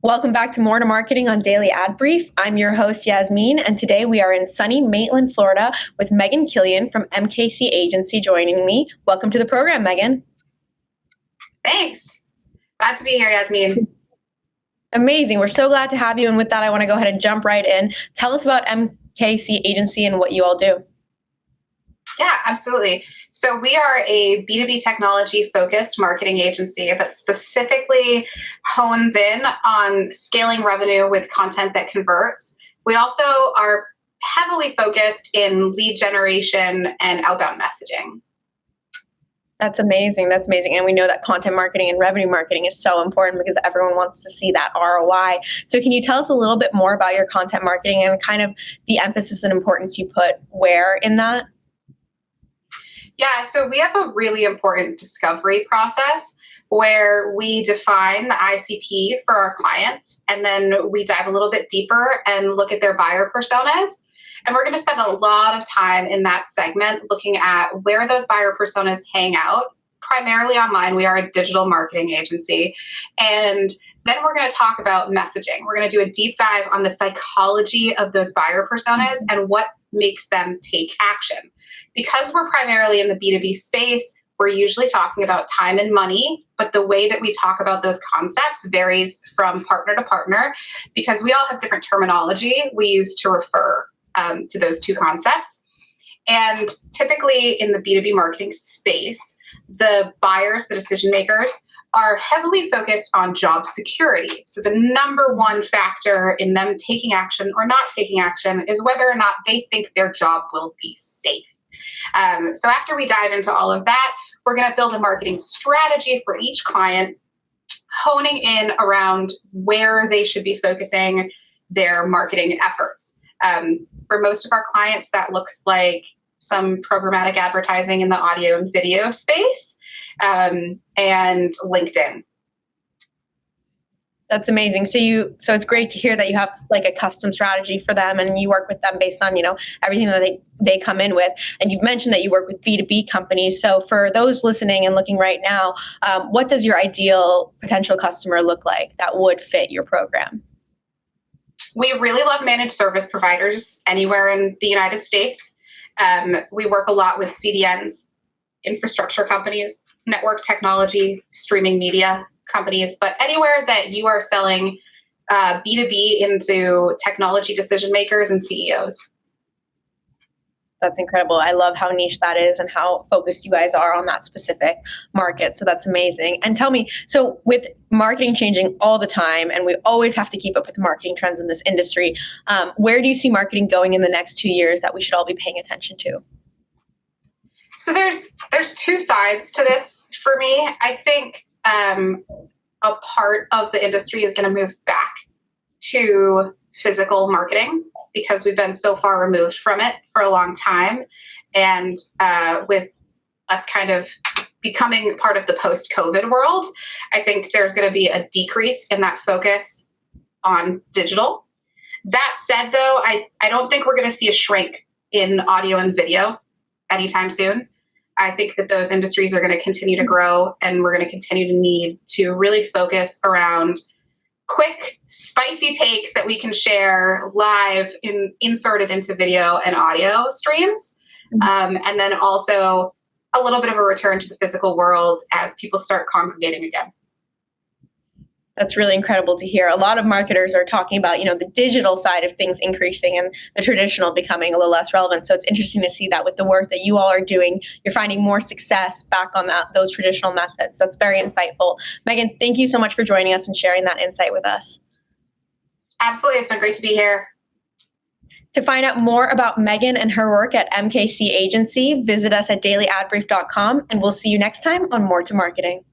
Welcome back to More to Marketing on Daily Ad Brief. I'm your host, Yasmin, and today we are in sunny Maitland, Florida with Megan Killion from MKC Agency joining me. Welcome to the program, Megan. Thanks. Glad to be here, Yasmin. Amazing. We're so glad to have you. And with that, I want to go ahead and jump right in. Tell us about MKC Agency and what you all do. Yeah, absolutely. So we are a B2B technology-focused marketing agency that specifically hones in on scaling revenue with content that converts. We also are heavily focused in lead generation and outbound messaging. That's amazing. That's amazing. And we know that content marketing and revenue marketing is so important because everyone wants to see that ROI. So can you tell us a little bit more about your content marketing and kind of the emphasis and importance you put where in that? Yeah, so we have a really important discovery process where we define the ICP for our clients, and then we dive a little bit deeper and look at their buyer personas. And we're going to spend a lot of time in that segment looking at where those buyer personas hang out, primarily online. We are a digital marketing agency. And then we're going to talk about messaging. We're going to do a deep dive on the psychology of those buyer personas and what makes them take action. Because we're primarily in the B2B space, we're usually talking about time and money, but the way that we talk about those concepts varies from partner to partner because we all have different terminology we use to refer to those two concepts. And typically in the B2B marketing space, the buyers, the decision makers, are heavily focused on job security. So the number one factor in them taking action or not taking action is whether or not they think their job will be safe. So after we dive into all of that, we're going to build a marketing strategy for each client, honing in around where they should be focusing their marketing efforts. For most of our clients, that looks like some programmatic advertising in the audio and video space, and LinkedIn. That's amazing. So it's great to hear that you have like a custom strategy for them and you work with them based on, everything that they come in with. And you've mentioned that you work with B2B companies. So for those listening and looking right now, what does your ideal potential customer look like that would fit your program? We really love managed service providers anywhere in the United States. We work a lot with CDNs, infrastructure companies, network technology, streaming media companies, but anywhere that you are selling B2B into technology decision makers and CEOs. That's incredible. I love how niche that is and how focused you guys are on that specific market. So that's amazing. And tell me, so with marketing changing all the time, and we always have to keep up with the marketing trends in this industry, where do you see marketing going in the next 2 years that we should all be paying attention to? So there's two sides to this for me. I think a part of the industry is going to move back to physical marketing because we've been so far removed from it for a long time. And with us kind of becoming part of the post-COVID world, I think there's going to be a decrease in that focus on digital. That said, though, I don't think we're going to see a shrink in audio and video anytime soon. I think that those industries are going to continue to grow, and we're going to continue to need to really focus around quick, spicy takes that we can share live inserted into video and audio streams. And then also a little bit of a return to the physical world as people start congregating again. That's really incredible to hear. A lot of marketers are talking about, the digital side of things increasing and the traditional becoming a little less relevant. So it's interesting to see that with the work that you all are doing, you're finding more success back on those traditional methods. That's very insightful. Megan, thank you so much for joining us and sharing that insight with us. Absolutely. It's been great to be here. To find out more about Megan and her work at MKC Agency, visit us at dailyadbrief.com, and we'll see you next time on More to Marketing.